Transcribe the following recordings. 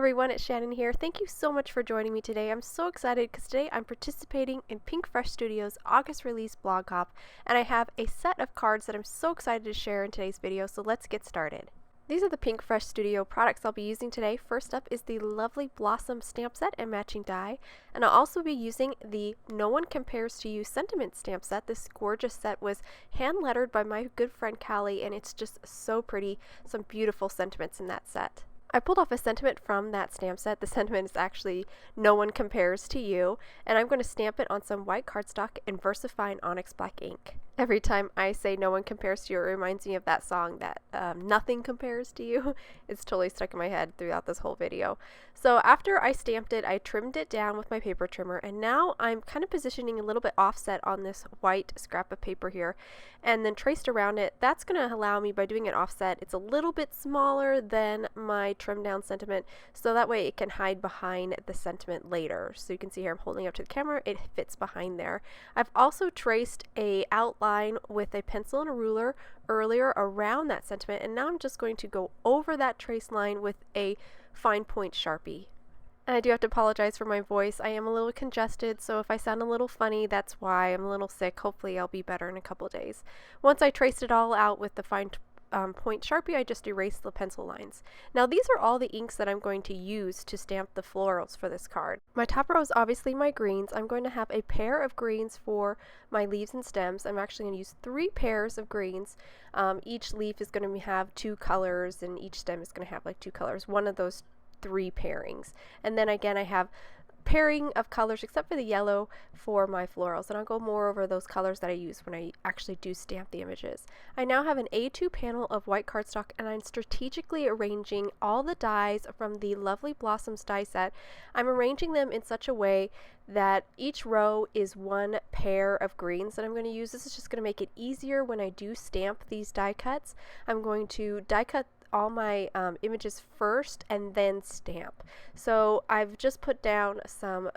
everyone, it's Shannon here. Thank you so much for joining me today. I'm so excited because today I'm participating in Pinkfresh Studio's August release blog hop, and I have a set of cards that I'm so excited to share in today's video, so let's get started. These are the Pinkfresh Studio products I'll be using today. First up is the Lovely Blossom stamp set and matching die, and I'll also be using the No One Compares to You sentiment stamp set. This gorgeous set was hand lettered by my good friend Callie, and it's just so pretty. Some beautiful sentiments in that set. I pulled off a sentiment from that stamp set. The sentiment is actually "No One Compares to You," and I'm going to stamp it on some white cardstock in VersaFine Onyx Black ink. Every time I say "No One Compares to You," it reminds me of that song that "Nothing Compares to You." It's totally stuck in my head throughout this whole video. So after I stamped it, I trimmed it down with my paper trimmer, and now I'm kind of positioning a little bit offset on this white scrap of paper here, and then traced around it. That's going to allow me, by doing it offset, it's a little bit smaller than my trimmed down sentiment, so that way it can hide behind the sentiment later. So you can see here I'm holding up to the camera, it fits behind there. I've also traced a outline with a pencil and a ruler earlier around that sentiment, and now I'm just going to go over that trace line with a fine point Sharpie. And I do have to apologize for my voice. I am a little congested, so if I sound a little funny, that's why. I'm a little sick. Hopefully I'll be better in a couple days. Once I traced it all out with the fine point Sharpie, I just erased the pencil lines. Now these are all the inks that I'm going to use to stamp the florals for this card. My top row is obviously my greens. I'm going to have a pair of greens for my leaves and stems. I'm actually going to use 3 pairs of greens. Each leaf is going to have 2 colors, and each stem is going to have like 2 colors. One of those 3 pairings. And then again, I have pairing of colors except for the yellow for my florals, and I'll go more over those colors that I use when I actually do stamp the images. I now have an A2 panel of white cardstock, and I'm strategically arranging all the dies from the Lovely Blossoms die set. I'm arranging them in such a way that each row is 1 pair of greens that I'm going to use. This is just going to make it easier when I do stamp these die cuts. I'm going to die cut all my images first and then stamp. So I've just put down some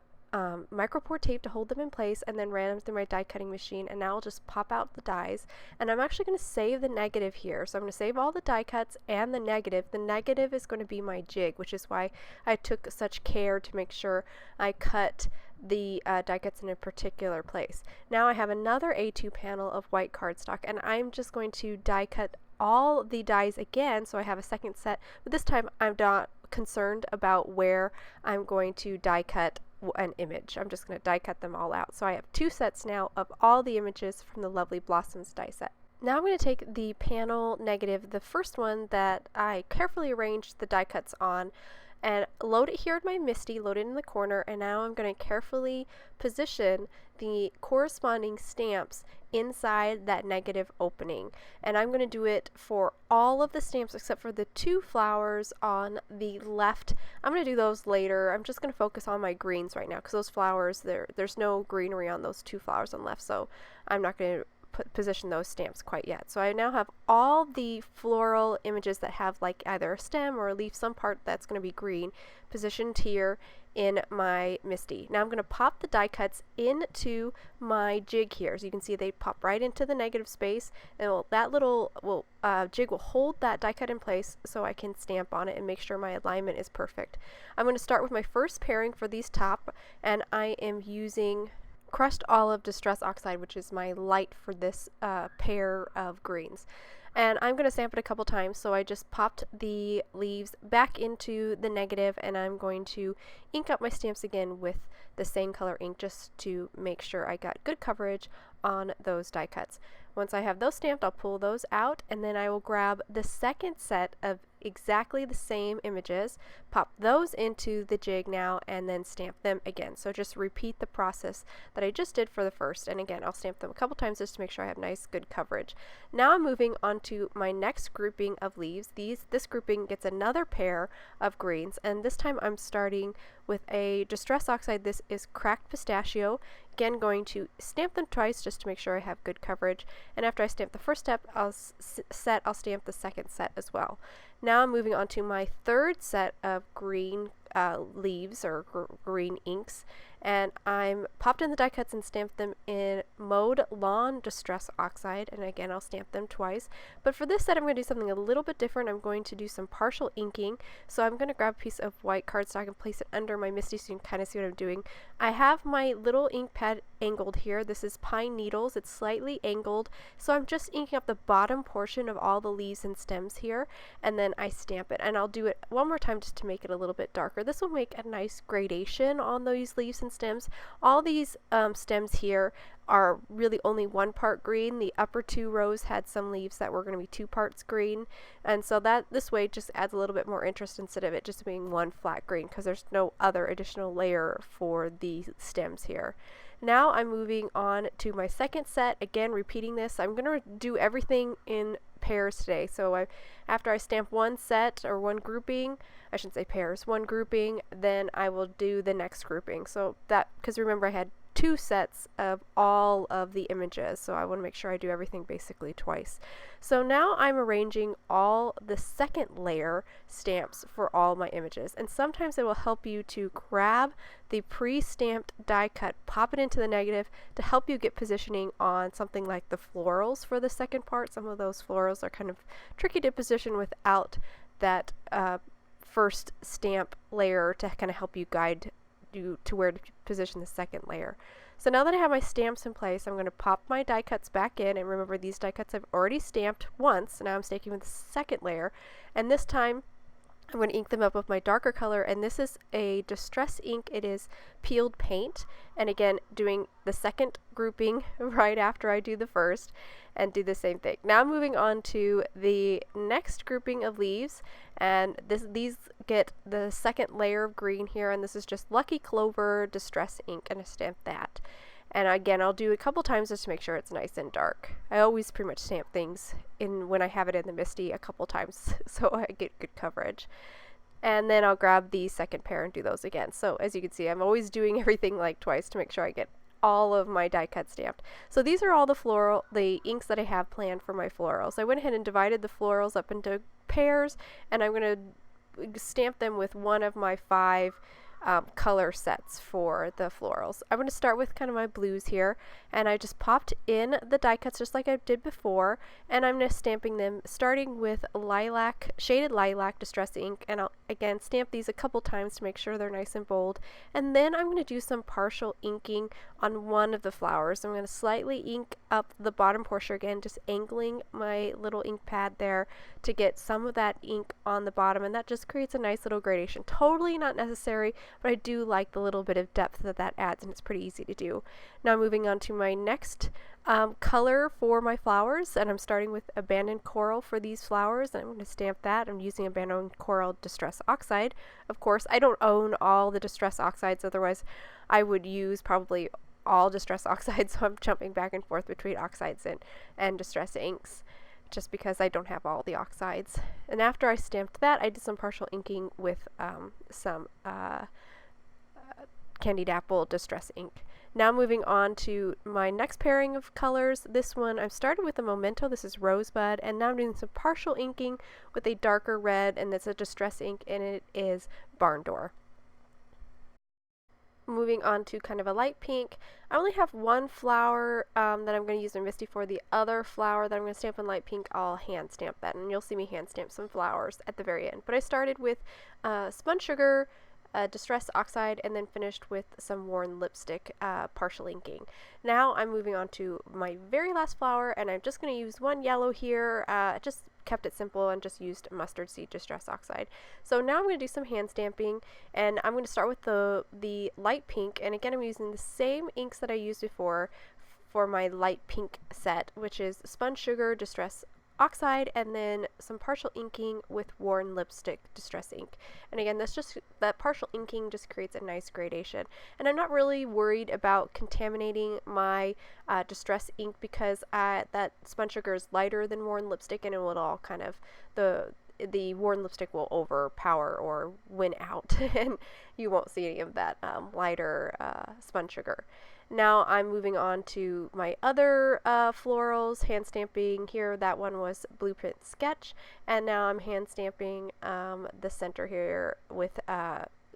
micropore tape to hold them in place, and then ran them through my die cutting machine, and now I'll just pop out the dies. And I'm actually going to save the negative here. So I'm going to save all the die cuts and the negative. The negative is going to be my jig, which is why I took such care to make sure I cut the die cuts in a particular place. Now I have another A2 panel of white cardstock, and I'm just going to die cut all the dies again, so I have a second set, but this time I'm not concerned about where I'm going to die cut an image. I'm just going to die cut them all out. So I have 2 sets now of all the images from the Lovely Blossoms die set. Now I'm going to take the panel negative, the first one that I carefully arranged the die cuts on, and load it here in my MISTI, load it in the corner, and now I'm going to carefully position the corresponding stamps inside that negative opening. And I'm going to do it for all of the stamps except for the 2 flowers on the left. I'm going to do those later. I'm just going to focus on my greens right now because those flowers, there's no greenery on those 2 flowers on the left, so I'm not going to position those stamps quite yet. So I now have all the floral images that have like either a stem or a leaf, some part that's going to be green, positioned here in my MISTI. Now I'm going to pop the die cuts into my jig here. So you can see they pop right into the negative space, and that little jig will hold that die cut in place so I can stamp on it and make sure my alignment is perfect. I'm going to start with my first pairing for these top, and I am using Crushed Olive Distress Oxide, which is my light for this pair of greens. And I'm going to stamp it a couple times, so I just popped the leaves back into the negative, and I'm going to ink up my stamps again with the same color ink just to make sure I got good coverage on those die cuts. Once I have those stamped, I'll pull those out, and then I will grab the second set of exactly the same images, pop those into the jig now, and then stamp them again. So just repeat the process that I just did for the first, and again I'll stamp them a couple times just to make sure I have nice good coverage. Now I'm moving on to my next grouping of leaves. This grouping gets another pair of greens, and this time I'm starting with a Distress Oxide. This is Cracked Pistachio. Again, going to stamp them twice just to make sure I have good coverage, and after I stamp the first step, I'll stamp the second set as well. Now I'm moving on to my third set of green leaves or green inks, and I'm popped in the die cuts and stamped them in Mowed Lawn Distress Oxide, and again I'll stamp them twice. But for this set I'm going to do something a little bit different. I'm going to do some partial inking, so I'm going to grab a piece of white cardstock and place it under my MISTI so you can kind of see what I'm doing. I have my little ink pad angled here. This is pine needles. It's slightly angled, so I'm just inking up the bottom portion of all the leaves and stems here, and then I stamp it, and I'll do it one more time just to make it a little bit darker. This will make a nice gradation on those leaves and stems. All these stems here are really only one part green. The upper two rows had some leaves that were going to be 2 parts green, and so that this way just adds a little bit more interest instead of it just being one flat green, because there's no other additional layer for the stems here. Now I'm moving on to my second set, again repeating this. I'm going to do everything in pairs today. So after I stamp one set or one grouping, I shouldn't say pairs, one grouping, then I will do the next grouping. So that, because remember I had 2 sets of all of the images, so I want to make sure I do everything basically twice. So now I'm arranging all the second layer stamps for all my images, and sometimes it will help you to grab the pre-stamped die cut, pop it into the negative to help you get positioning on something like the florals for the second part. Some of those florals are kind of tricky to position without that first stamp layer to kind of help you guide you to where to position the second layer. So now that I have my stamps in place, I'm going to pop my die cuts back in, and remember these die cuts I've already stamped once. Now I'm stamping with the second layer, and this time I'm going to ink them up with my darker color, and this is a distress ink. It is peeled paint, and again doing the second grouping right after I do the first, and do the same thing. Now moving on to the next grouping of leaves, and these get the second layer of green here, and this is just Lucky Clover distress ink, and I stamp that. And again, I'll do a couple times just to make sure it's nice and dark. I always pretty much stamp things when I have it in the MISTI a couple times so I get good coverage. And then I'll grab the second pair and do those again. So as you can see, I'm always doing everything like twice to make sure I get all of my die cut stamped. So these are all the inks that I have planned for my florals. I went ahead and divided the florals up into pairs, and I'm going to stamp them with one of my 5 color sets for the florals. I'm going to start with kind of my blues here, and I just popped in the die cuts just like I did before, and I'm just stamping them starting with lilac, shaded lilac distress ink, and I'll again stamp these a couple times to make sure they're nice and bold, and then I'm going to do some partial inking on one of the flowers. I'm going to slightly ink up the bottom portion again, just angling my little ink pad there to get some of that ink on the bottom, and that just creates a nice little gradation. Totally not necessary, but I do like the little bit of depth that adds, and it's pretty easy to do. Now moving on to my next color for my flowers, and I'm starting with Abandoned Coral for these flowers, and I'm going to stamp that. I'm using Abandoned Coral Distress Oxide. Of course, I don't own all the Distress Oxides, otherwise I would use probably all Distress Oxides, so I'm jumping back and forth between Oxides and Distress inks, just because I don't have all the Oxides. And after I stamped that, I did some partial inking with some Candied Apple Distress ink. Now moving on to my next pairing of colors. This one I've started with a Memento. This is Rosebud, and now I'm doing some partial inking with a darker red, and it's a distress ink, and it is Barn Door. Moving on to kind of a light pink. I only have one flower that I'm going to use my MISTI for. The other flower that I'm going to stamp in light pink, I'll hand stamp that, and you'll see me hand stamp some flowers at the very end. But I started with Spun Sugar, Distress Oxide, and then finished with some Worn Lipstick partial inking. Now I'm moving on to my very last flower, and I'm just going to use one yellow here. Just kept it simple and just used Mustard Seed Distress Oxide. So now I'm going to do some hand stamping, and I'm going to start with the light pink, and again I'm using the same inks that I used before for my light pink set, which is Spun Sugar Distress Oxide, and then some partial inking with Worn Lipstick Distress ink. And again, that partial inking just creates a nice gradation. And I'm not really worried about contaminating my distress ink because that Spun Sugar is lighter than Worn Lipstick, and it will all kind of, the Worn Lipstick will overpower or win out, and you won't see any of that lighter Spun Sugar. Now I'm moving on to my other florals, hand stamping here. That one was Blueprint Sketch, and now I'm hand stamping the center here with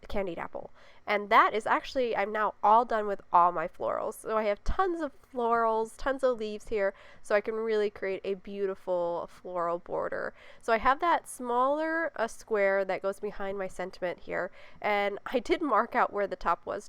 candied apple. And that is actually, I'm now all done with all my florals. So I have tons of florals, tons of leaves here, so I can really create a beautiful floral border. So I have that smaller square that goes behind my sentiment here, and I did mark out where the top was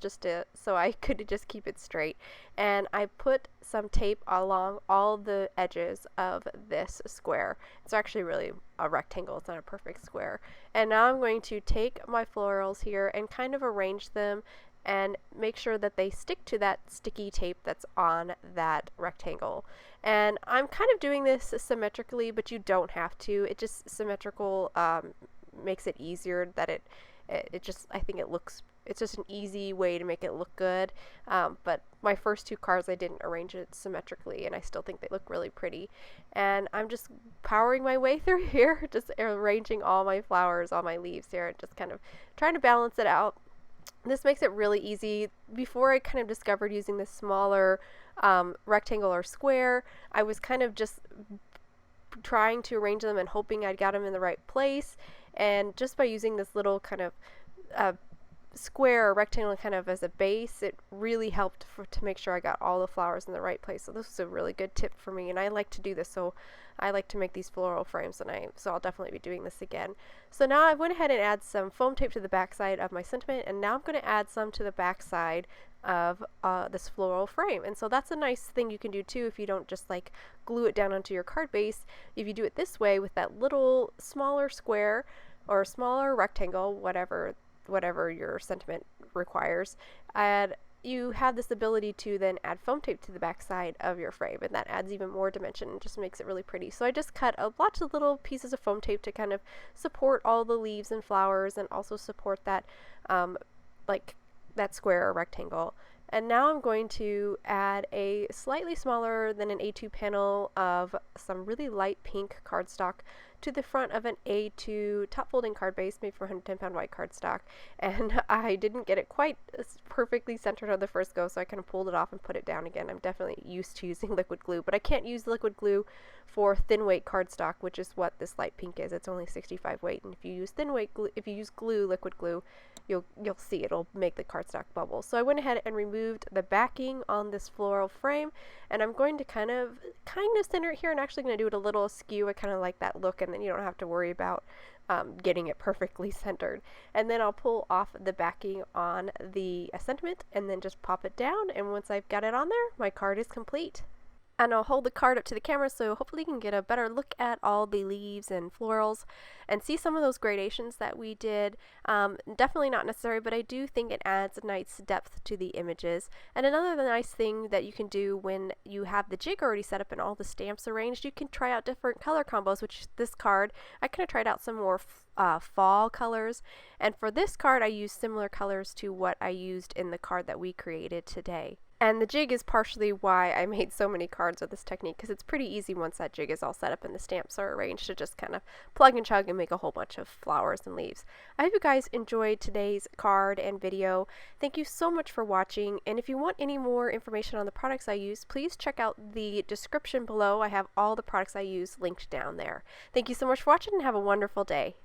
so I could just keep it straight. And I put some tape along all the edges of this square. It's actually really a rectangle, it's not a perfect square. And now I'm going to take my florals here and kind of arrange them and make sure that they stick to that sticky tape that's on that rectangle. And I'm kind of doing this symmetrically, but you don't have to. It just symmetrical makes it easier that it just, I think it's just an easy way to make it look good. But my first two cards, I didn't arrange it symmetrically, and I still think they look really pretty. And I'm just powering my way through here, just arranging all my flowers, all my leaves here, and just kind of trying to balance it out. This makes it really easy. Before I kind of discovered using this smaller rectangle or square, I was kind of just trying to arrange them and hoping I'd got them in the right place. And just by using this little kind of square or rectangle kind of as a base, it really helped to make sure I got all the flowers in the right place. So this is a really good tip for me, and I like to do this, so I like to make these floral frames, and so I'll definitely be doing this again. So now I went ahead and add some foam tape to the back side of my sentiment, and now I'm going to add some to the back side of this floral frame. And so that's a nice thing you can do too if you don't just like glue it down onto your card base. If you do it this way with that little smaller square or smaller rectangle, whatever your sentiment requires, and you have this ability to then add foam tape to the back side of your frame, and that adds even more dimension and just makes it really pretty. So I just cut lots of little pieces of foam tape to kind of support all the leaves and flowers, and also support that like that square or rectangle. And now I'm going to add a slightly smaller than an A2 panel of some really light pink cardstock to the front of an A2 top folding card base made from 110 pound white cardstock. And I didn't get it quite perfectly centered on the first go, so I kind of pulled it off and put it down again. I'm definitely used to using liquid glue, but I can't use liquid glue for thin weight cardstock, which is what this light pink is. It's only 65 weight, and if you use thin weight glue, if you use liquid glue, you'll see it'll make the cardstock bubble. So I went ahead and removed the backing on this floral frame, and I'm going to kind of center it here. I'm actually going to do it a little askew. I kind of like that look, and then you don't have to worry about getting it perfectly centered. And then I'll pull off the backing on the sentiment and then just pop it down, and once I've got it on there, my card is complete. And I'll hold the card up to the camera so hopefully you can get a better look at all the leaves and florals and see some of those gradations that we did. Definitely not necessary, but I do think it adds a nice depth to the images. And another nice thing that you can do when you have the jig already set up and all the stamps arranged, you can try out different color combos, which this card, I kind of tried out some more fall colors. And for this card, I used similar colors to what I used in the card that we created today. And the jig is partially why I made so many cards with this technique, because it's pretty easy once that jig is all set up and the stamps are arranged to just kind of plug and chug and make a whole bunch of flowers and leaves. I hope you guys enjoyed today's card and video. Thank you so much for watching, and if you want any more information on the products I use, please check out the description below. I have all the products I use linked down there. Thank you so much for watching, and have a wonderful day.